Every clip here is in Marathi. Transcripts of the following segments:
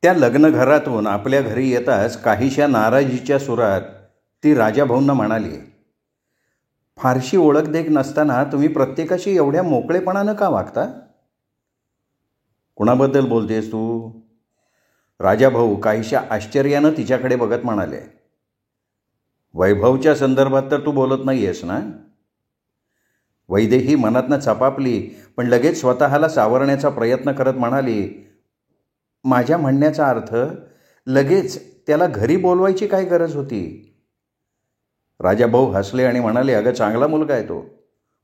त्या लग्नघरातून आपल्या घरी येताच काहीशा नाराजीच्या सुरात ती राजाभाऊंना म्हणाली, फारशी ओळख देख नसताना तुम्ही प्रत्येकाशी एवढ्या मोकळेपणानं का वागता? कुणाबद्दल बोलतेस तू? राजाभाऊ काहीशा आश्चर्यानं तिच्याकडे बघत म्हणाले, वैभवच्या संदर्भात तर तू बोलत नाही आहेस ना? वैदेही मनातनं चपापली, पण लगेच स्वतःला सावरण्याचा प्रयत्न करत म्हणाली, माझ्या म्हणण्याचा अर्थ लगेच त्याला घरी बोलवायची काय गरज होती? राजाभाऊ हसले आणि म्हणाले, अगं चांगला मुलगा आहे तो,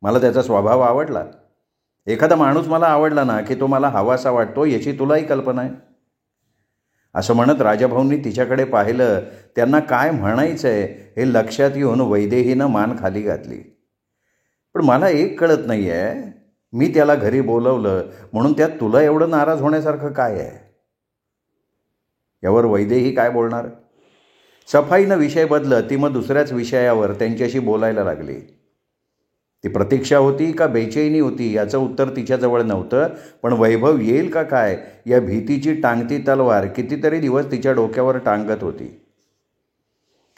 मला त्याचा स्वभाव आवडला. एखादा माणूस मला आवडला ना की तो मला हवासा वाटतो याची तुलाही कल्पना आहे. असं म्हणत राजाभाऊंनी तिच्याकडे पाहिलं. त्यांना काय म्हणायचं आहे हे लक्षात येऊन वैदेहीनं मान खाली घातली. पण मला एक कळत नाही आहे, मी त्याला घरी बोलवलं म्हणून त्यात तुला एवढं नाराज होण्यासारखं काय आहे? यावर वैदेही काय बोलणार? सफाईनं विषय बदलत ती मग दुसऱ्याच विषयावर त्यांच्याशी बोलायला लागली. ती प्रतीक्षा होती का बेचैनी होती याचं उत्तर तिच्याजवळ नव्हतं, पण वैभव येईल का काय या भीतीची टांगती तलवार कितीतरी दिवस तिच्या डोक्यावर टांगत होती.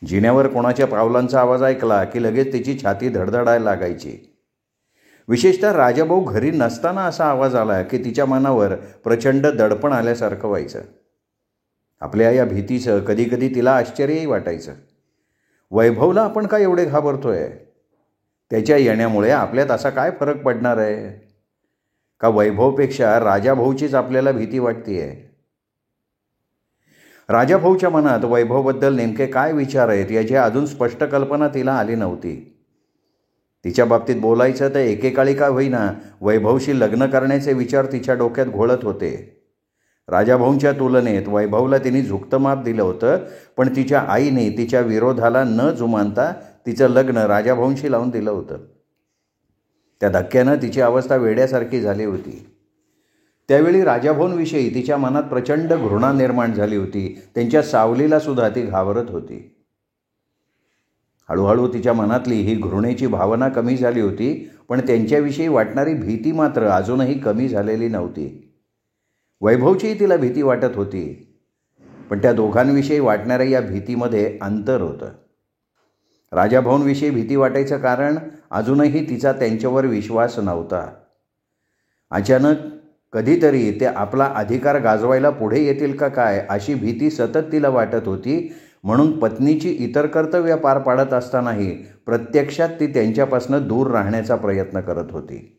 जिन्यावर कोणाच्या पावलांचा आवाज ऐकला की लगेच तिची छाती धडधडायला लागायची. विशेषतः राजाभाऊ घरी नसताना असा आवाज आला की तिच्या मनावर प्रचंड दडपण आल्यासारखं व्हायचं. आपल्या या भीतीचं कधीकधी तिला आश्चर्यही वाटायचं. वैभवला आपण का एवढे घाबरतोय? त्याच्या येण्यामुळे आपल्यात असा काय फरक पडणार आहे? का वैभवपेक्षा राजाभाऊचीच आपल्याला भीती वाटतेय? राजाभाऊच्या मनात वैभवबद्दल नेमके काय विचार आहेत याची अजून स्पष्ट कल्पना तिला आली नव्हती. तिच्या बाबतीत बोलायचं तर एकेकाळी का होईना वैभवशी लग्न करण्याचे विचार तिच्या डोक्यात घोळत होते. राजाभाऊंच्या तुलनेत वैभवला तिने झुकतं माप दिलं होतं, पण तिच्या आईने तिच्या विरोधाला न जुमानता तिचं लग्न राजाभाऊंशी लावून दिलं होतं. त्या धक्क्यानं तिची अवस्था वेड्यासारखी झाली होती. त्यावेळी राजाभाऊंविषयी तिच्या मनात प्रचंड घृणा निर्माण झाली होती. त्यांच्या सावलीला सुद्धा ती घाबरत होती. हळूहळू तिच्या मनातली ही घृणेची भावना कमी झाली होती, पण त्यांच्याविषयी वाटणारी भीती मात्र अजूनही कमी झालेली नव्हती. वैभवचीही तिला भीती वाटत होती, पण त्या दोघांविषयी वाटणाऱ्या या भीतीमध्ये अंतर होतं. राजाभाऊंविषयी भीती वाटायचं कारण अजूनही तिचा त्यांच्यावर विश्वास नव्हता. अचानक कधीतरी ते आपला अधिकार गाजवायला पुढे येतील का काय अशी भीती सतत तिला वाटत होती. म्हणून पत्नीची इतर कर्तव्य पार पाडत असतानाही प्रत्यक्षात ती त्यांच्यापासून दूर राहण्याचा प्रयत्न करत होती.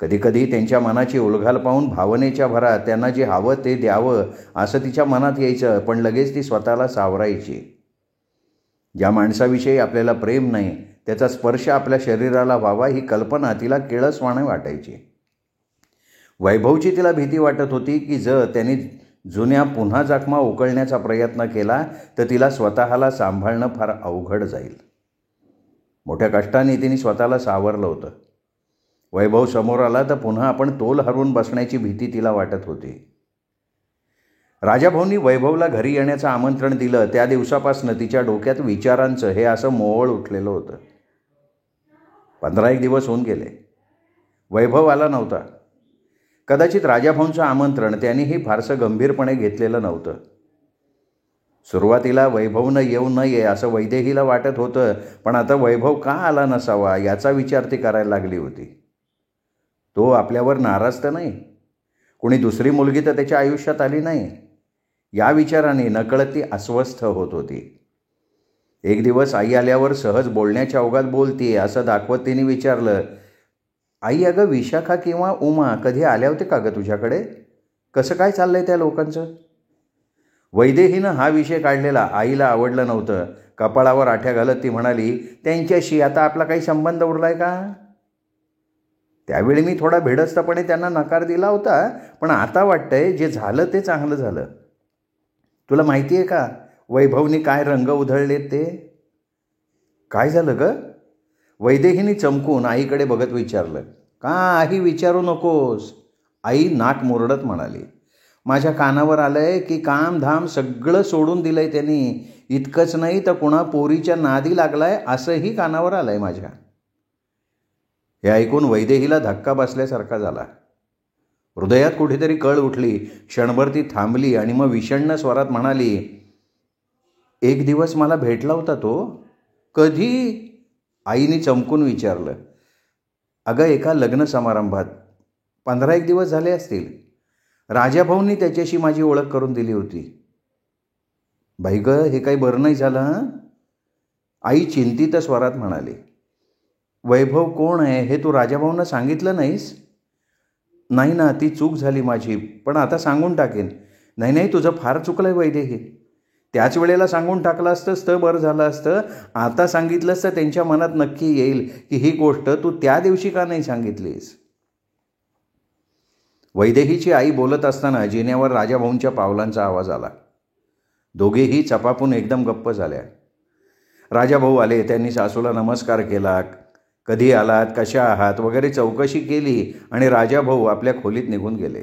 कधीकधी त्यांच्या मनाची उलघाल पाहून भावनेच्या भरात त्यांना जे हवं ते द्यावं असं तिच्या मनात यायचं, पण लगेच ती स्वतःला सावरायची. ज्या माणसाविषयी आपल्याला प्रेम नाही त्याचा स्पर्श आपल्या शरीराला व्हावा ही कल्पना तिला किळसवाणी वाटायची. वैभवची तिला भीती वाटत होती की जर त्यांनी जुन्या पुन्हा जखमा उकळण्याचा प्रयत्न केला तर तिला स्वतःला सांभाळणं फार अवघड जाईल. मोठ्या कष्टाने तिने स्वतःला सावरलं होतं. वैभव समोर आला तर पुन्हा आपण तोल हरवून बसण्याची भीती तिला वाटत होती. राजाभाऊंनी वैभवला घरी येण्याचं आमंत्रण दिलं त्या दिवसापासून तिच्या डोक्यात विचारांचं हे असं मोहोळ उठलेलं होतं. 15 दिवस होऊन गेले. वैभव आला नव्हता. कदाचित राजाभाऊंचं आमंत्रण त्यांनीही फारसं गंभीरपणे घेतलेलं नव्हतं. सुरुवातीला वैभवनं येऊ नये असं वैदेहीला वाटत होतं, पण आता वैभव का आला नसावा याचा विचार ती करायला लागली होती. तो आपल्यावर नाराज तर नाही, कोणी दुसरी मुलगी तर त्याच्या आयुष्यात आली नाही, या विचाराने नकळत ती अस्वस्थ होत होती. एक दिवस आई आल्यावर सहज बोलण्याच्या ओघात बोलतीये असं दाखवत तिने विचारलं, आई अगं विशाखा किंवा उमा कधी आल्या होते का गं तुझ्याकडे? कसं काय चाललंय त्या लोकांचं? वैदेहीनं हा विषय काढलेला आईला आवडलं नव्हतं. कपाळावर आठ्या घालत ती म्हणाली, त्यांच्याशी आता आपला काही संबंध उरलाय का? त्यावेळी मी थोडा भिडस्तपणे त्यांना नकार दिला होता, पण आता वाटतंय जे झालं ते चांगलं झालं. तुला माहिती आहे का वैभवनी काय रंग उधळलेत ते? काय झालं ग? वैदेहीने चमकून आईकडे बघत विचारलं. काही विचारू नकोस, आई नाक मुरडत म्हणाली. माझ्या कानावर आलंय की कामधाम सगळं सोडून दिलंय त्यांनी. इतकंच नाही तर कुणा पोरीच्या नादी लागलाय असंही कानावर आलंय माझ्या. हे ऐकून वैदेहीला धक्का बसल्यासारखा झाला. हृदयात कुठेतरी कळ उठली. क्षणभर ती थांबली आणि मग विषण्ण स्वरात म्हणाली, एक दिवस मला भेटला होता तो. कधी? आईने चमकून विचारलं. अगं, एका लग्न समारंभात. 15 दिवस झाले असतील. राजाभाऊंनी त्याच्याशी माझी ओळख करून दिली होती. बाई गं, हे काही बरं नाही झालं हं? आई चिंतित स्वरात म्हणाली. वैभव कोण आहे हे तू राजाभाऊंना सांगितलं नाहीस? नाही ना, ती चूक झाली माझी, पण आता सांगून टाकेन. नाही नाही, तुझं फार चुकलंय वैदेही. त्याच वेळेला सांगून टाकलं असतंच तर बरं झालं असतं. आता सांगितलंस तर त्यांच्या मनात नक्की येईल की ही गोष्ट तू त्या दिवशी का नाही सांगितलीस. वैदेहीची आई बोलत असताना जिन्यावर राजाभाऊंच्या पावलांचा आवाज आला. दोघेही चपापून एकदम गप्प झाल्या. राजाभाऊ आले. त्यांनी सासूला नमस्कार केला. कधी आलात, कशा आहात वगैरे चौकशी केली आणि राजाभाऊ आपल्या खोलीत निघून गेले.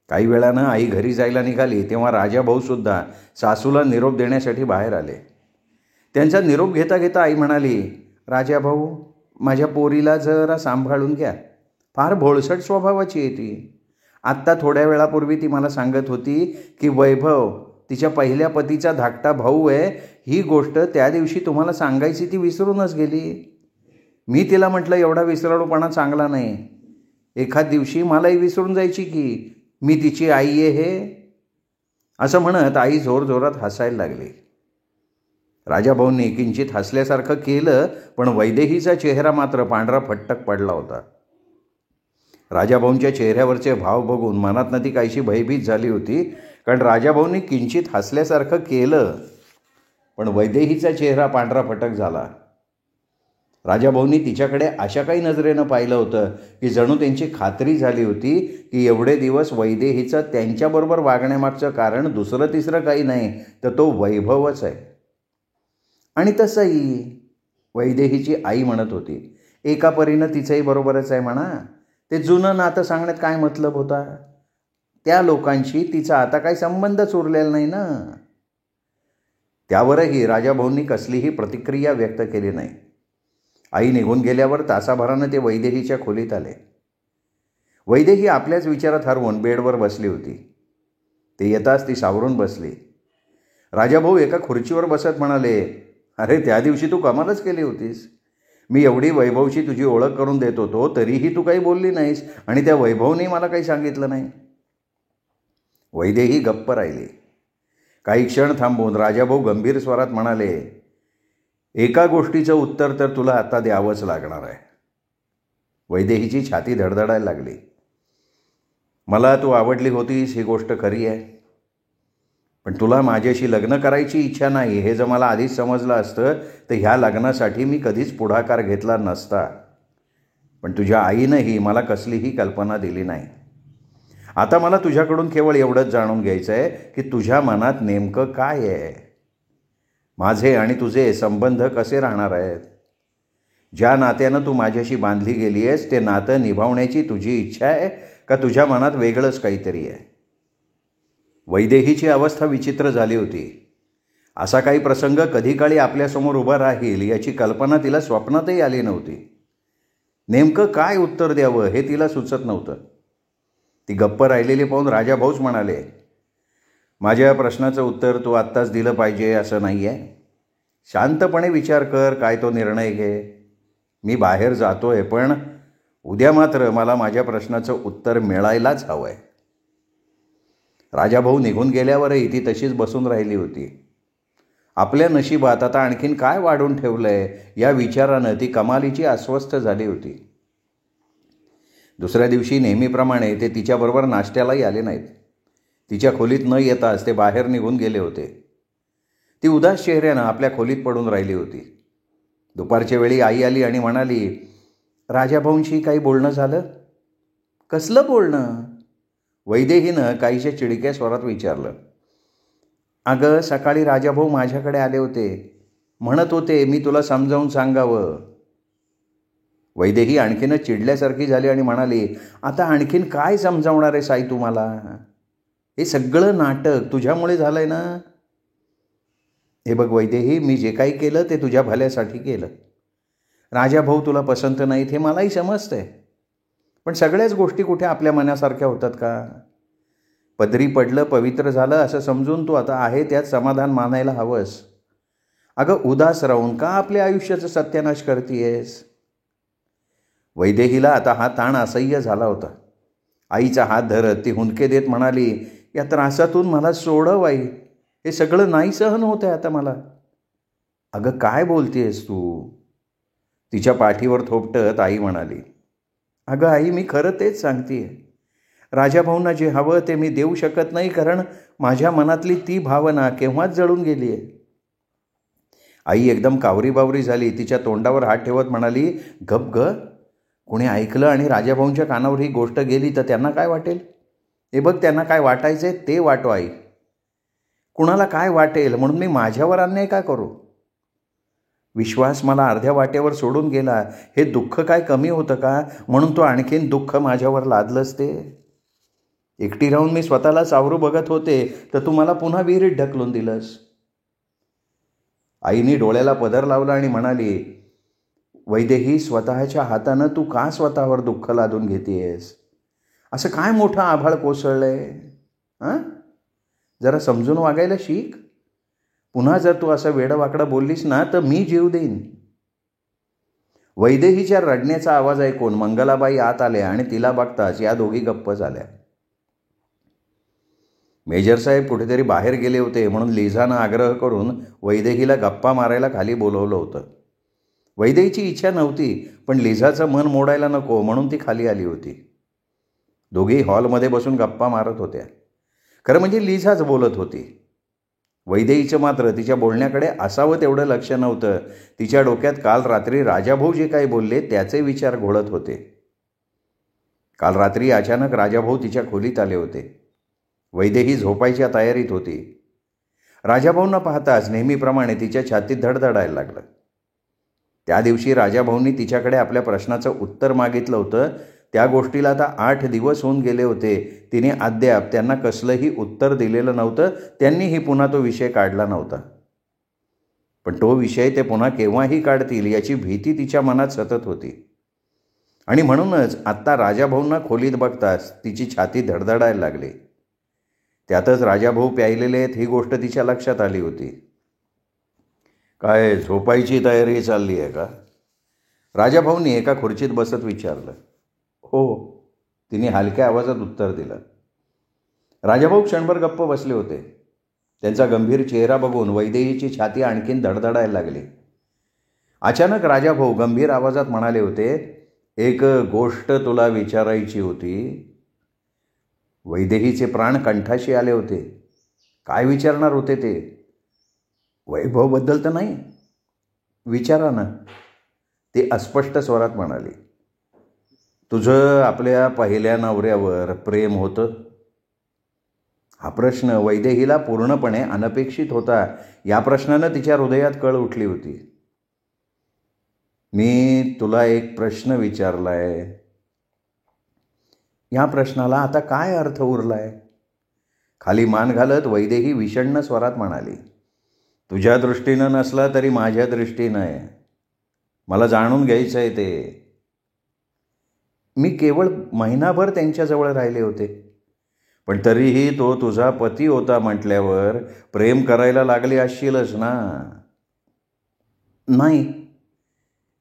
काही वेळानं आई घरी जायला निघाली तेव्हा राजाभाऊसुद्धा सासूला निरोप देण्यासाठी बाहेर आले. त्यांचा निरोप घेता घेता आई म्हणाली, राजाभाऊ, माझ्या पोरीला जरा सांभाळून घ्या. फार भोळसट स्वभावाची आहे ती. आत्ता थोड्या वेळापूर्वी ती मला सांगत होती की वैभव तिच्या पहिल्या पतीचा धाकटा भाऊ आहे. ही गोष्ट त्या दिवशी तुम्हाला सांगायची ती विसरूनच गेली. मी तिला म्हटलं, एवढा विसराळूपणा चांगला नाही. एखाद दिवशी मलाही विसरून जायची की मी तिची आई आहे हे. असं म्हणत आई जोरजोरात हसायला लागली. राजाभाऊंनी किंचित हसल्यासारखं केलं, पण वैदेहीचा चेहरा मात्र पांढरा फट्टक पडला होता. राजाभाऊंच्या चेहऱ्यावरचे भाव बघून मनातनं ती काहीशी भयभीत झाली होती, कारण राजाभाऊंनी किंचित हसल्यासारखं केलं, पण वैदेहीचा चेहरा पांढरा फटक झाला. राजाभाऊंनी तिच्याकडे अशा काही नजरेनं पाहिलं होतं की जणू त्यांची खात्री झाली होती की एवढे दिवस वैदेहीचं त्यांच्याबरोबर वागण्यामागचं कारण दुसरं तिसरं काही नाही, तर तो वैभवच आहे. आणि तसंही वैदेहीची आई म्हणत होती, एका परीनं तिचंही बरोबरच आहे म्हणा. ते जुनं नातं सांगण्यात काय मतलब होता? त्या लोकांशी तिचा आता काही संबंधच उरलेला नाही ना. त्यावरही राजाभाऊंनी कसलीही प्रतिक्रिया व्यक्त केली नाही. आई निघून गेल्यावर तासाभरानं ते वैदेहीच्या खोलीत आले. वैदेही आपल्याच विचारात हरवून बेडवर बसली होती. ते येताच ती सावरून बसली. राजाभाऊ एका खुर्चीवर बसत म्हणाले, अरे, त्या दिवशी तू कमालच केली होतीस. मी एवढी वैभवशी तुझी ओळख करून देत होतो तरीही तू काही बोलली नाहीस आणि त्या वैभवने मला काही सांगितलं नाही. वैदेही गप्प राहिली. काही क्षण थांबून राजाभाऊ गंभीर स्वरात म्हणाले, एका गोष्टीचं उत्तर तर तुला आता द्यावंच लागणार आहे. वैदेहीची छाती धडधडायला लागली. मला तू आवडली होतीस ही गोष्ट खरी आहे, पण तुला माझ्याशी लग्न करायची इच्छा नाही हे जर मला आधीच समजलं असतं तर ह्या लग्नासाठी मी कधीच पुढाकार घेतला नसता. पण तुझ्या आईनंही मला कसलीही कल्पना दिली नाही. आता मला तुझ्याकडून केवळ एवढंच जाणून घ्यायचं आहे की तुझ्या मनात नेमकं काय आहे. माझे आणि तुझे संबंध कसे राहणार आहेत? ज्या नात्यानं तू माझ्याशी बांधली गेली आहेस ते नातं निभावण्याची तुझी इच्छा आहे का तुझ्या मनात वेगळंच काहीतरी आहे? वैदेहीची अवस्था विचित्र झाली होती. असा काही प्रसंग कधी काळी आपल्यासमोर उभा राहील याची कल्पना तिला स्वप्नातही आली नव्हती. नेमकं काय उत्तर द्यावं हे तिला सुचत नव्हतं. ती गप्प राहिलेली पाहून राजाभाऊच म्हणाले, माझ्या प्रश्नाचं उत्तर तू आत्ताच दिलं पाहिजे असं नाही आहे. शांतपणे विचार कर, काय तो निर्णय घे. मी बाहेर जातो आहे, पण उद्या मात्र मला माझ्या प्रश्नाचं उत्तर मिळायलाच हवं आहे. राजाभाऊ निघून गेल्यावरही ती तशीच बसून राहिली होती. आपल्या नशिबात आता आणखीन काय वाढून ठेवलं आहे या विचारानं ती कमालीची अस्वस्थ झाली होती. दुसऱ्या दिवशी नेहमीप्रमाणे ते तिच्याबरोबर नाश्त्यालाही आले नाहीत. तिच्या खोलीत न येताच ते बाहेर निघून गेले होते. ती उदास चेहऱ्यानं आपल्या खोलीत पडून राहिली होती. दुपारच्या वेळी आई आली आणि म्हणाली, राजाभाऊंशी काही बोलणं झालं? कसलं बोलणं? वैदेहीनं काहीशा चिडक्या स्वरात विचारलं. अगं, सकाळी राजाभाऊ माझ्याकडे आले होते. म्हणत होते मी तुला समजावून सांगावं. वैदेही आणखीनच चिडल्यासारखी झाली आणि म्हणाली, आता आणखीन काय समजावणार आहे साई तुम्हाला? हे सगळं नाटक तुझ्यामुळे झालं आहे ना. हे बघ वैदेही, मी जे काही केलं ते तुझ्या भल्यासाठी केलं. राजाभाऊ तुला पसंत नाहीत हे मलाही समजतंय, पण सगळ्याच गोष्टी कुठे आपल्या मनासारख्या होतात का? पदरी पडलं, पवित्र झालं असं समजून तू आता आहे त्यात समाधान मानायला हवंस. अगं उदास राहून का आपल्या आयुष्याचं सत्यानाश करतीयेस? वैदेहीला आता हा ताण असह्य झाला होता. आईचा हात धरत ती हुंदके देत म्हणाली, या त्रासातून मला सोडव आई, हे सगळं नाही सहन होत आहे आता मला. अगं काय बोलतेस तू? तिच्या पाठीवर थोपटत आई म्हणाली, अगं आई मी खरं तेच सांगतेय. राजाभाऊंना जे हवं ते मी देऊ शकत नाही, कारण माझ्या मनातली ती भावना केव्हाच जळून गेली आहे. आई एकदम कावरी बावरी झाली. तिच्या तोंडावर हात ठेवत म्हणाली, गप ग, कोणी ऐकलं आणि राजाभाऊंच्या कानावर ही गोष्ट गेली तर त्यांना काय वाटेल? हे बघ, त्यांना काय वाटायचंय ते वाटो आई. कुणाला काय वाटेल म्हणून मी माझ्यावर अन्याय का करू? विश्वास मला अर्ध्या वाटेवर सोडून गेला, हे दुःख काय कमी होतं का म्हणून तू आणखीन दुःख माझ्यावर लादलंस ते? एकटी राहून मी स्वतःला सावरू बघत होते तर तू मला पुन्हा विहिरीत ढकलून दिलंस. आईने डोळ्याला पदर लावला आणि म्हणाली, वैदेही, स्वतःच्या हातानं तू का स्वतःवर दुःख लादून घेतेयस? असं काय मोठं आभाळ कोसळलंय? हां, जरा समजून वागायला शिक. पुन्हा जर तू असं वेडवाकडं बोललीस ना तर मी जीव देईन. वैदेहीच्या रडण्याचा आवाज ऐकून मंगलाबाई आत आल्या आणि तिला बघताच या दोघी गप्प झाल्या. मेजर साहेब कुठेतरी बाहेर गेले होते म्हणून लिझानं आग्रह करून वैदेहीला गप्पा मारायला खाली बोलवलं होतं. वैदेहीची इच्छा नव्हती, पण लिझाचं मन मोडायला नको म्हणून ती खाली आली होती. दोघी हॉलमध्ये बसून गप्पा मारत होत्या. खरं म्हणजे लिझाच बोलत होती. वैदेहीचं मात्र तिच्या बोलण्याकडे असावं तेवढं लक्ष नव्हतं. तिच्या डोक्यात काल रात्री राजाभाऊ जे काही बोलले त्याचे विचार घोळत होते. काल रात्री अचानक राजाभाऊ तिच्या खोलीत आले होते. वैदेही झोपायच्या तयारीत होती. राजाभाऊंना पाहताच नेहमीप्रमाणे तिच्या छातीत धडधडायला लागलं. त्या दिवशी राजाभाऊंनी तिच्याकडे आपल्या प्रश्नाचं उत्तर मागितलं होतं. त्या गोष्टीला आता 8 दिवस होऊन गेले होते. तिने अद्याप त्यांना कसलंही उत्तर दिलेलं नव्हतं. त्यांनीही पुन्हा तो विषय काढला नव्हता. पण तो विषय ते पुन्हा केव्हाही काढतील याची भीती तिच्या मनात सतत होती. आणि म्हणूनच आत्ता राजाभाऊंना खोलीत बघताच तिची छाती धडधडायला लागली. त्यातच राजाभाऊ प्यायलेले आहेत ही गोष्ट तिच्या लक्षात आली होती. काय झोपायची तयारी चालली आहे का? राजाभाऊंनी एका खुर्चीत बसत विचारलं. हो, तिने हलक्या आवाजात उत्तर दिलं. राजाभाऊ क्षणभर गप्प बसले होते. त्यांचा गंभीर चेहरा बघून वैदेहीची छाती आणखीन धडधडायला लागली. अचानक राजाभाऊ गंभीर आवाजात म्हणाले होते, एक गोष्ट तुला विचारायची होती. वैदेहीचे प्राण कंठाशी आले होते. काय विचारणार होते ते? वैभवबद्दल तर नाही? विचारा ना, ते अस्पष्ट स्वरात म्हणाली. तुझं आपल्या पहिल्या नवऱ्यावर प्रेम होतं? हा प्रश्न वैदेहीला पूर्णपणे अनपेक्षित होता. या प्रश्नानं तिच्या हृदयात कळ उठली होती. मी तुला एक प्रश्न विचारलाय. या प्रश्नाला आता काय अर्थ उरलाय? खाली मान घालत वैदेही विषण्ण स्वरात म्हणाली, तुझ्या दृष्टीनं नसला तरी माझ्या दृष्टीनं आहे. मला जाणून घ्यायचं आहे ते. मी केवळ महिनाभर त्यांच्याजवळ राहिले होते, पण तरीही तो तुझा पती होता म्हटल्यावर प्रेम करायला लागली असशीलच ना? नाही,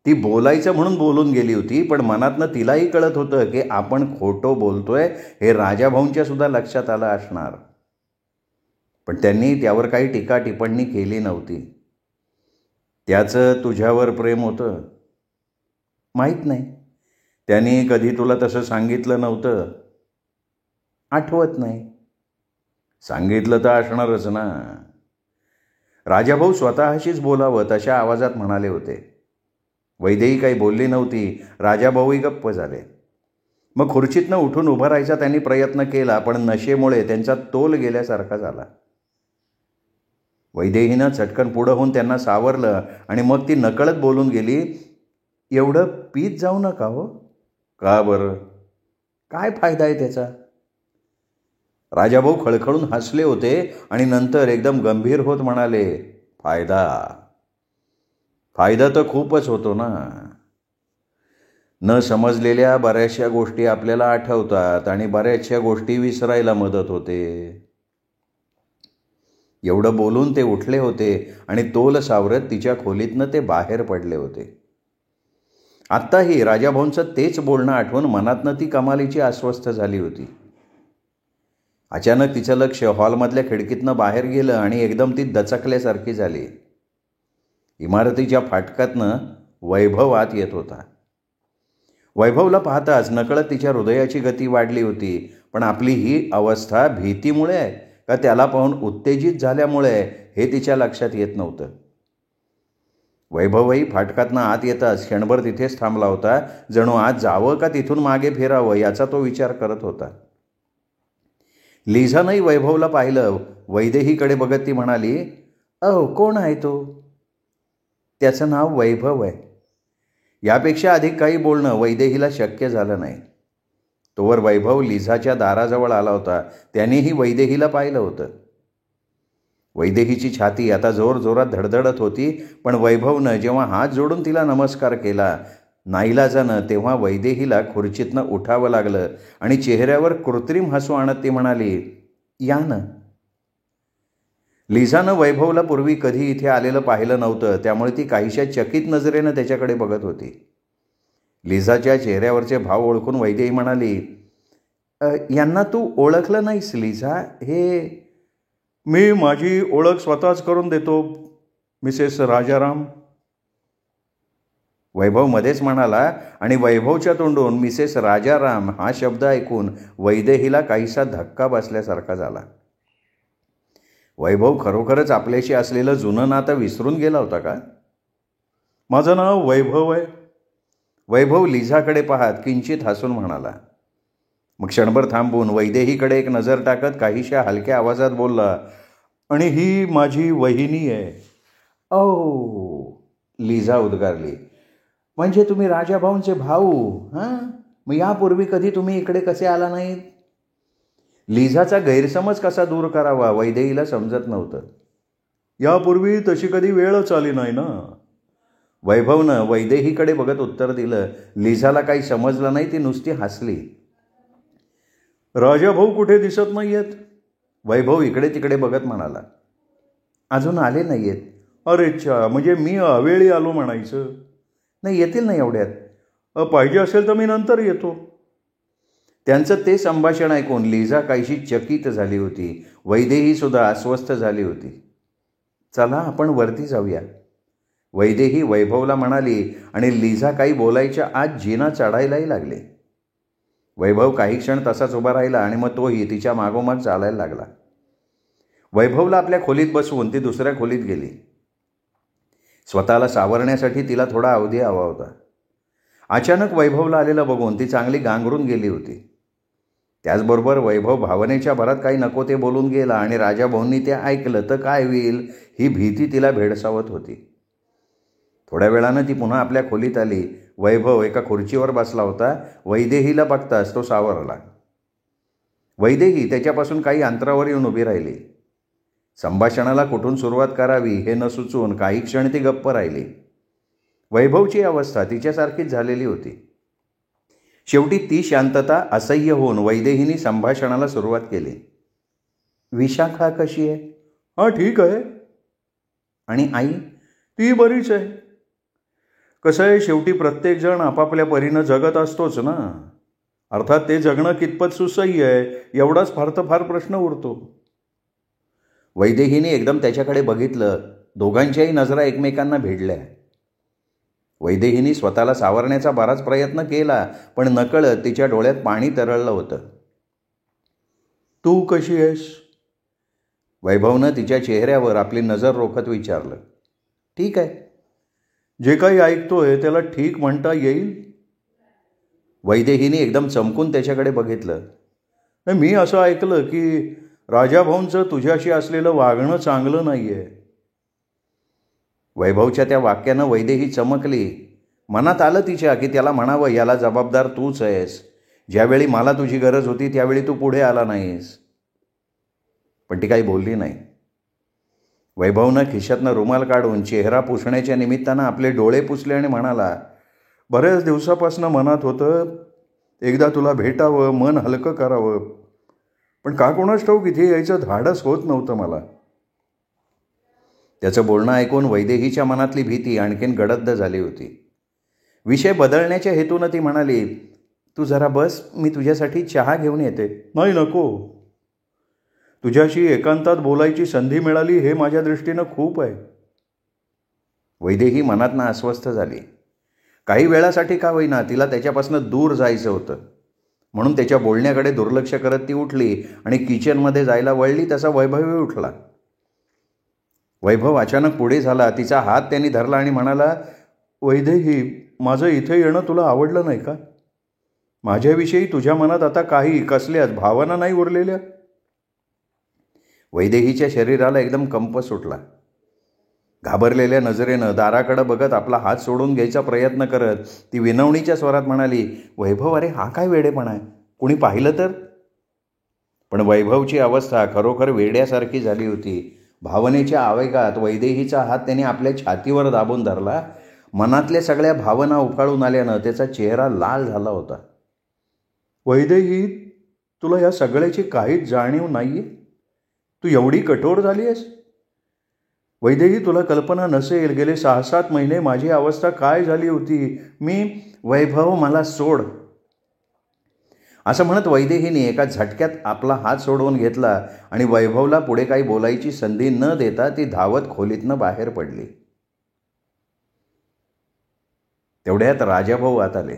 ती बोलायचं म्हणून बोलून गेली होती, पण मनातनं तिलाही कळत होतं की आपण खोटं बोलतोय हे राजाभाऊंच्या सुद्धा लक्षात आलं असणार. पण त्यांनी त्यावर काही टीका टिप्पणी केली नव्हती. त्याचं तुझ्यावर प्रेम होतं? माहीत नाही. त्यांनी कधी तुला तसं सांगितलं नव्हतं? आठवत नाही. सांगितलं तर असणारच ना. राजाभाऊ स्वतःशीच बोलावं तशा आवाजात म्हणाले होते. वैदेही काही बोलली नव्हती. राजाभाऊही गप्प झाले. मग खुर्चीतनं उठून उभं राहायचा त्यांनी प्रयत्न केला, पण नशेमुळे त्यांचा तोल गेल्यासारखा झाला. वैदेहीनं चटकन पुढं होऊन त्यांना सावरलं आणि मग ती नकळत बोलून गेली, एवढं पीत जाऊ नका हो. का बरं? काय फायदा आहे त्याचा? राजाभाऊ खळखळून हसले होते आणि नंतर एकदम गंभीर होत म्हणाले, फायदा तर खूपच होतो ना. न समजलेल्या बऱ्याचशा गोष्टी आपल्याला आठवतात आणि बऱ्याचशा गोष्टी विसरायला मदत होते. एवढं बोलून ते उठले होते आणि तोल सावरत तिच्या खोलीतनं ते बाहेर पडले होते. आत्ताही राजाभाऊंचं तेच बोलणं आठवून मनातनं ती कमालीची अस्वस्थ झाली होती. अचानक तिचं लक्ष हॉलमधल्या खिडकीतनं बाहेर गेलं आणि एकदम ती दचकल्यासारखी झाली. इमारतीच्या फाटकातनं वैभव आत येत होता. वैभवला पाहताच नकळत तिच्या हृदयाची गती वाढली होती. पण आपली ही अवस्था भीतीमुळे आहे का त्याला पाहून उत्तेजित झाल्यामुळे हे तिच्या लक्षात येत नव्हतं. वैभवही फाटकातनं आत येताच क्षणभर तिथेच थांबला होता. जणू आत जावं का तिथून मागे फिरावं याचा तो विचार करत होता. लिझानंही वैभवला पाहिलं. वैदेहीकडे बघत ती म्हणाली, अहो कोण आहे तो? त्याचं नाव वैभव आहे. यापेक्षा अधिक काही बोलणं वैदेहीला शक्य झालं नाही. तोवर वैभव लिझाच्या दाराजवळ आला होता. त्यानेही वैदेहीला पाहिलं होतं. वैदेहीची छाती आता जोरजोरात धडधडत होती. पण वैभवनं जेव्हा हात जोडून तिला नमस्कार केला नाईलाजानं, तेव्हा वैदेहीला खुर्चीतनं उठावं लागलं आणि चेहऱ्यावर कृत्रिम हसू आणत ती म्हणाली, या ना. लिझानं वैभवला पूर्वी कधी इथे आलेलं पाहिलं नव्हतं. त्यामुळे ती काहीशा चकित नजरेनं त्याच्याकडे बघत होती. लिझाच्या चेहऱ्यावरचे भाव ओळखून वैदेही म्हणाली, यांना तू ओळखलं नाहीस लिझा? हे मी माझी ओळख स्वतःच करून देतो, मिसेस राजाराम. वैभव मध्येच म्हणाला आणि वैभवच्या तोंडून मिसेस राजाराम हा शब्द ऐकून वैदेहीला काहीसा धक्का बसल्यासारखा झाला. वैभव खरोखरच आपल्याशी असलेलं जुनं नातं विसरून गेला होता का? माझं नाव वैभव आहे. वैभव लिझाकडे पाहत किंचित हसून म्हणाला. मग क्षणभर थांबून वैदेहीकडे एक नजर टाकत काहीशा हलक्या आवाजात बोलला, आणि ही माझी वहिनी आहे. ओ, लिझा उद्गारली. म्हणजे तुम्ही राजाभाऊंचे भाऊ? हां, मग यापूर्वी कधी तुम्ही इकडे कसे आला नाहीत? लिझाचा गैरसमज कसा दूर करावा वैदेहीला समजत नव्हतं. यापूर्वी तशी कधी वेळच आली नाही ना. वैभवनं वैदेहीकडे बघत उत्तर दिलं. लिझाला काही समजलं नाही. ती नुसती हसली. राजाभाऊ कुठे दिसत नाही आहेत? वैभव इकडे तिकडे बघत म्हणाला. अजून आले नाही आहेत. अरेच्छा, म्हणजे मी अवेळी आलो म्हणायचं? नाही, येतील ना एवढ्यात. पाहिजे असेल तर मी नंतर येतो. त्यांचं ते संभाषण ऐकून लिझा काहीशी चकित झाली होती. वैदेहीसुद्धा अस्वस्थ झाली होती. चला आपण वरती जाऊया, वैदेही वैभवला म्हणाली आणि लिझा काही बोलायच्या आत जिना चढायलाही लागले. वैभव काही क्षण तसाच उभा राहिला आणि मग तोही तिच्या मागोमाग चालायला लागला. वैभवला आपल्या खोलीत बसवून ती दुसऱ्या खोलीत गेली. स्वतःला सावरण्यासाठी तिला थोडा अवधी हवा होता. अचानक वैभवला आलेलं बघून ती चांगली गांगरून गेली होती. त्याचबरोबर वैभव भावनेच्या भरात काही नको ते बोलून गेला आणि राजाभाऊंनी ते ऐकलं तर काय होईल ही भीती तिला भेडसावत होती. थोड्या वेळानं ती पुन्हा आपल्या खोलीत आली. वैभव एका खुर्चीवर बसला होता. वैदेहीला बघताच तो सावरला. वैदेही त्याच्यापासून काही अंतरावर येऊन उभी राहिली. संभाषणाला कुठून सुरुवात करावी हे न सुचून काही क्षण ती गप्प राहिली. वैभवची अवस्था तिच्यासारखीच झालेली होती. शेवटी ती शांतता असह्य होऊन वैदेहीने संभाषणाला सुरुवात केली. विशाखा कशी आहे? हां, ठीक आहे. आणि आई? ती बरीच आहे. कसं आहे, शेवटी प्रत्येकजण आपापल्या परीनं जगत असतोच ना. अर्थात ते जगणं कितपत सुसह्य आहे एवढाच फार तर फार प्रश्न उरतो. वैदेहीने एकदम त्याच्याकडे बघितलं. दोघांच्याही नजरा एकमेकांना भिडल्या. वैदेहीने स्वतःला सावरण्याचा बराच प्रयत्न केला पण नकळत तिच्या डोळ्यात पाणी तरळलं होतं. तू कशी आहेस? वैभवनं तिच्या चेहऱ्यावर आपली नजर रोखत विचारलं. ठीक आहे. जे काही ऐकतोय त्याला ठीक म्हणता येईल? वैदेहीने एकदम चमकून त्याच्याकडे बघितलं. मी असं ऐकलं की राजाभाऊंचं तुझ्याशी असलेलं वागणं चांगलं नाही आहे. वैभवच्या त्या वाक्यानं वैदेही चमकली. मनात आलं तिच्या की त्याला म्हणावं, याला जबाबदार तूच आहेस. ज्यावेळी मला तुझी गरज होती त्यावेळी तू पुढे आला नाहीस. पण ती काही बोलली नाही. वैभवनं खिशातनं रुमाल काढून चेहरा पुसण्याच्या निमित्तानं आपले डोळे पुसले आणि म्हणाला, बऱ्याच दिवसापासून मनात होतं एकदा तुला भेटावं, मन हलकं करावं, पण का कोणास ठाऊक इथे यायचं धाडस होत नव्हतं मला. त्याचं बोलणं ऐकून वैदेहीच्या मनातली भीती आणखीन गडद झाली होती. विषय बदलण्याच्या हेतूनं ती म्हणाली, तू जरा बस, मी तुझ्यासाठी चहा घेऊन येते. नाही, नको. तुझ्याशी एकांतात बोलायची संधी मिळाली हे माझ्या दृष्टीनं खूप आहे. वैदेही मनातनं अस्वस्थ झाली. काही वेळासाठी का होईना तिला त्याच्यापासून दूर जायचं होतं. म्हणून त्याच्या बोलण्याकडे दुर्लक्ष करत ती उठली आणि किचनमध्ये जायला वळली तसा वैभवही उठला. वैभव अचानक पुढे झाला. तिचा हात त्यांनी धरला आणि म्हणाला, वैदेही, माझं इथे येणं तुला आवडलं नाही का? माझ्याविषयी तुझ्या मनात आता काही कसल्याच भावना नाही उरलेल्या? वैदेहीच्या शरीराला एकदम कंप सुटला. घाबरलेल्या नजरेनं दाराकडं बघत आपला हात सोडून घ्यायचा प्रयत्न करत ती विनवणीच्या स्वरात म्हणाली, वैभव, अरे हा काय वेडेपणा आहे? कुणी पाहिलं तर? पण वैभवची अवस्था खरोखर वेड्यासारखी झाली होती. भावनेच्या आवेगात वैदेहीचा हात त्याने आपल्या छातीवर दाबून धरला. मनातल्या सगळ्या भावना उफाळून आल्यानं त्याचा चेहरा लाल झाला होता. वैदेही, तुला या सगळ्याची काहीच जाणीव नाहीये? तू एवढी कठोर झाली आहेस? वैदेही, तुला कल्पना नसेल गेले 6-7 महिने माझी अवस्था काय झाली होती. वैभव, मला सोड. असं म्हणत वैदेहीने एका झटक्यात आपला हात सोडवून घेतला आणि वैभवला पुढे काही बोलायची संधी न देता ती धावत खोलीतनं बाहेर पडली. तेवढ्यात राजाभाऊ आत आले.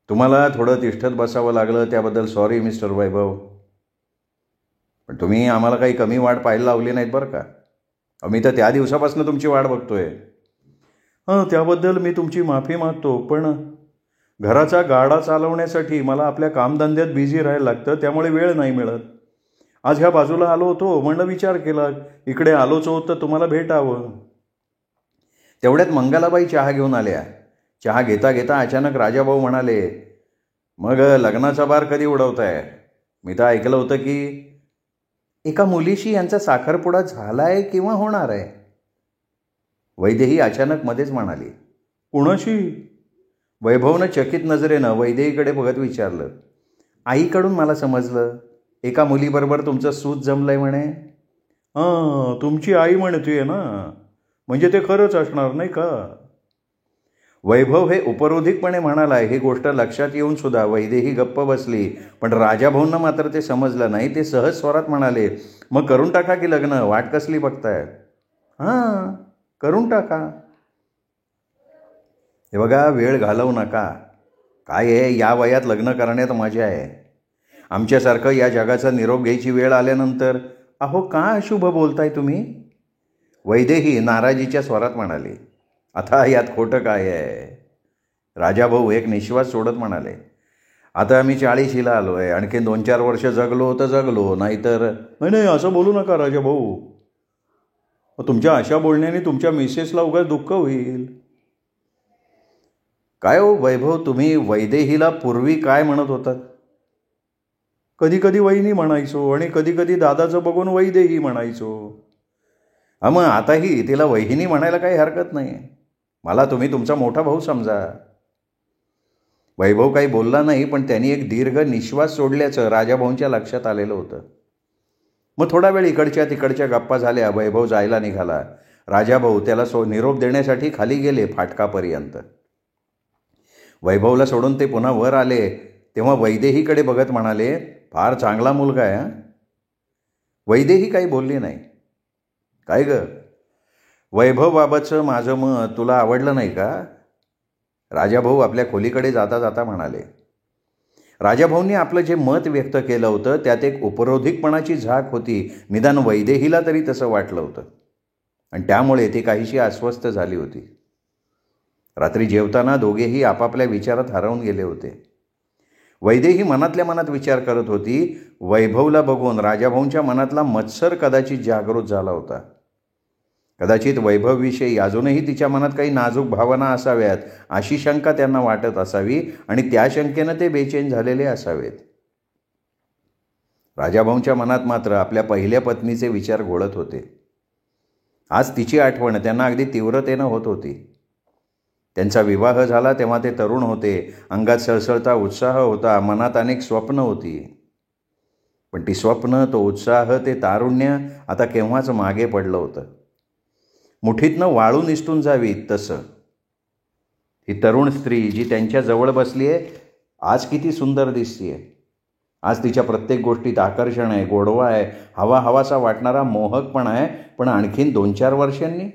तुम्हाला थोडं तिष्ठत बसावं लागलं त्याबद्दल सॉरी मिस्टर वैभव, पण तुम्ही आम्हाला काही कमी वाट पाहायला लावली नाहीत बरं का. आम्ही तर त्या दिवसापासून तुमची वाट बघतोय. त्याबद्दल मी तुमची माफी मागतो, पण घराचा गाडा चालवण्यासाठी मला आपल्या कामधंद्यात बिझी राहायला लागतं, त्यामुळे वेळ नाही मिळत. आज ह्या बाजूला आलो होतो, म्हणलं विचार केला इकडे आलोच होत तर तुम्हाला भेटावं. तेवढ्यात मंगलाबाई चहा घेऊन आल्या. चहा घेता घेता अचानक राजाभाऊ म्हणाले, मग लग्नाचा बार कधी उडवताय? मी तर ऐकलं होतं की एका मुलीशी यांचा साखरपुडा झालाय किंवा होणार आहे. वैदेही अचानक मध्येच म्हणाली, कुणाशी? वैभवनं चकित नजरेनं वैदेहीकडे बघत विचारलं. आईकडून मला समजलं, एका मुलीबरोबर तुमचं सूत जमलंय म्हणे. तुमची आई म्हणते ना, म्हणजे ते खरंच असणार नाही का? वैभव हे उपरोधिकपणे म्हणाला. ही गोष्ट लक्षात येऊन सुद्धा वैदेही गप्प बसली. पण राजाभाऊंना मात्र ते समजलं नाही. ते सहज स्वरात म्हणाले, मग करून टाका की लग्न, वाट कसली बघताय? करून टाका. हे बघा, वेळ घालवू नका. काय आहे, या वयात लग्न करण्यात मजा आहे. आमच्यासारखं या जगाचा निरोप घ्यायची वेळ आल्यानंतर अहो का अशुभ बोलताय तुम्ही? वैदेही नाराजीच्या स्वरात म्हणाली. आता यात खोटं काय आहे? राजाभाऊ एक निश्वास सोडत म्हणाले, आता आम्ही 40शीला आलो आहे. आणखी 2-4 वर्ष जगलो तर जगलो, नाहीतर नाही असं बोलू नका राजाभाऊ. तुमच्या अशा बोलण्याने तुमच्या मिसेसला उगाच दुःख होईल. काय हो वैभव, तुम्ही वैदेहीला पूर्वी काय म्हणत होतात? कधी कधी वहिनी म्हणायचो आणि कधी कधी दादाचं बघून वैदेही म्हणायचो. मग आताही तिला वहिनी म्हणायला काही हरकत नाही. मला तुम्ही तुमचा मोठा भाऊ समजा. वैभव काही बोलला नाही, पण त्यांनी एक दीर्घ निश्वास सोडल्याचं राजाभाऊंच्या लक्षात आलेलं होतं. मग थोडा वेळ इकडच्या तिकडच्या गप्पा झाल्या. वैभव जायला निघाला. राजाभाऊ त्याला निरोप देण्यासाठी खाली गेले फाटकापर्यंत. वैभवला सोडून ते पुन्हा वर आले तेव्हा वैदेहीकडे बघत म्हणाले, फार चांगला मुलगा आहे. वैदेही काही बोलली नाही. काय ग, वैभवबाबतचं माझं मत तुला आवडलं नाही का? राजाभाऊ आपल्या खोलीकडे जाता जाता म्हणाले. राजाभाऊंनी आपलं जे मत व्यक्त केलं होतं त्यात एक उपरोधिकपणाची झाक होती. निदान वैदेहीला तरी तसं वाटलं होतं आणि त्यामुळे ती काहीशी अस्वस्थ झाली होती. रात्री जेवताना दोघेही आपापल्या विचारात हरवून गेले होते. वैदेही मनातल्या मनात विचार करत होती. वैभवला बघून राजाभाऊंच्या मनातला मत्सर कदाचित जागृत झाला होता. कदाचित वैभवविषयी अजूनही तिच्या मनात काही नाजूक भावना असाव्यात अशी शंका त्यांना वाटत असावी आणि त्या शंकेनं ते बेचैन झालेले असावेत. राजाभाऊंच्या मनात मात्र आपल्या पहिल्या पत्नीचे विचार घोळत होते. आज तिची आठवण त्यांना अगदी तीव्रतेनं होत होती. त्यांचा विवाह झाला तेव्हा ते तरुण होते. अंगात सळसळता उत्साह होता, मनात अनेक स्वप्न होती. पण ती स्वप्न, तो उत्साह, ते तारुण्य आता केव्हाच मागे पडलं होतं. मुठीतनं वाळू निसटून जावी तसं. ही तरुण स्त्री जी त्यांच्या जवळ बसली आहे, आज किती सुंदर दिसतीये. आज तिच्या प्रत्येक गोष्टीत आकर्षण आहे, गोडवा आहे, हवा हवासा वाटणारा मोहकपणा आहे. पण आणखीन 2-4 वर्षांनी?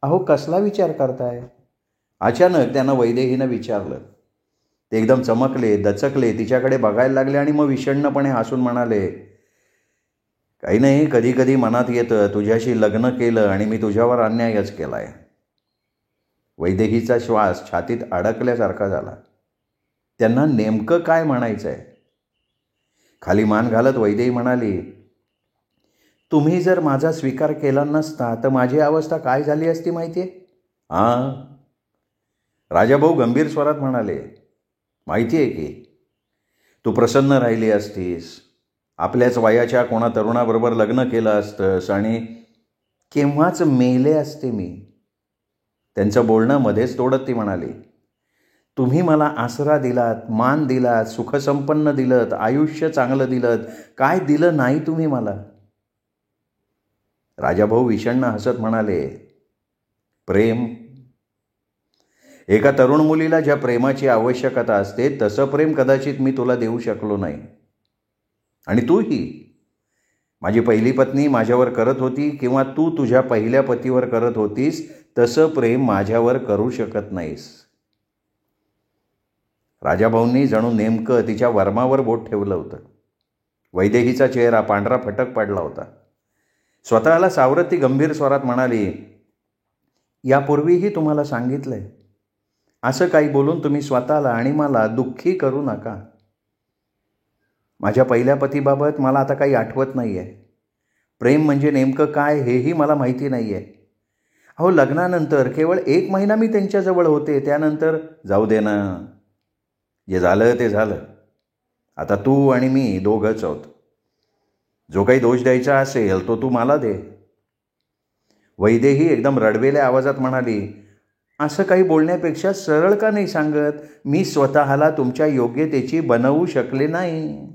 अहो, कसला विचार करताय? अचानक त्यानं वैदेहीनं विचारलं. ते एकदम चमकले, दचकले, तिच्याकडे बघायला लागले आणि मग विषण्णपणे हसून म्हणाले, काही नाही, कधी कधी मनात येतं तुझ्याशी लग्न केलं आणि मी तुझ्यावर अन्यायच केलाय. वैदेहीचा श्वास छातीत अडकल्यासारखा झाला. त्यांना नेमकं काय म्हणायचं आहे? खाली मान घालत वैदेही म्हणाली, तुम्ही जर माझा स्वीकार केला नसता तर माझी अवस्था काय झाली असती माहिती आहे? हां, राजाभाऊ गंभीर स्वरात म्हणाले, माहिती आहे की. तू प्रसन्न राहिली असतीस, आपल्याच वयाच्या कोणा तरुणाबरोबर लग्न केलं असतंस आणि केव्हाच मेले असते मी. त्यांचं बोलणं मध्येच तोडत ती म्हणाली, तुम्ही मला आसरा दिलात, मान दिलात, सुखसंपन्न दिलत, आयुष्य चांगलं दिलत, काय दिलं नाही तुम्ही मला? राजाभाऊ विषण्ण हसत म्हणाले, प्रेम. एका तरुण मुलीला ज्या प्रेमाची आवश्यकता असते तसं प्रेम कदाचित मी तुला देऊ शकलो नाही. आणि तूही. माझी पहिली पत्नी माझ्यावर करत होती किंवा तू तुझ्या पहिल्या पतीवर करत होतीस तसं प्रेम माझ्यावर करू शकत नाहीस. राजाभाऊंनी जणू नेमकं तिच्या वर्मावर बोट ठेवलं होतं. वैदेहीचा चेहरा पांढरा फटक पडला होता. स्वतःला सावरत ती गंभीर स्वरात म्हणाली, यापूर्वीही तुम्हाला सांगितलंय, असं काही बोलून तुम्ही स्वतःला आणि मला दुःखी करू नका. माझ्या पहिल्या पतीबाबत मला आता काही आठवत नाही आहे. प्रेम म्हणजे नेमकं काय हेही मला माहिती नाही आहे. अहो, लग्नानंतर केवळ 1 महिना मी त्यांच्याजवळ होते, त्यानंतर जाऊ दे ना, जे झालं ते झालं. आता तू आणि मी दोघंच आहोत. जो काही दोष द्यायचा असेल तो तू मला दे. वैदेही एकदम रडवेल्या आवाजात म्हणाली, असं काही बोलण्यापेक्षा सरळ का नाही सांगत, मी स्वतःला तुमच्या योग्यतेची बनवू शकले नाही.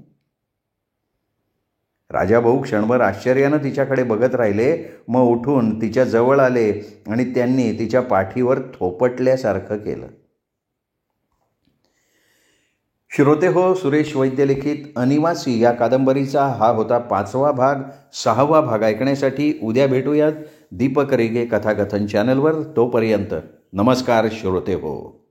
राजाभाऊ क्षणभर आश्चर्यानं तिच्याकडे बघत राहिले, मग उठून तिच्या जवळ आले आणि त्यांनी तिच्या पाठीवर थोपटल्यासारखं केलं. श्रोते हो, सुरेश वैद्य लिखित अनिवासी या कादंबरीचा हा होता 5वा भाग. 6वा भाग ऐकण्यासाठी उद्या भेटूयात दीपक रेगे कथाकथन चॅनलवर. तोपर्यंत नमस्कार श्रोते हो.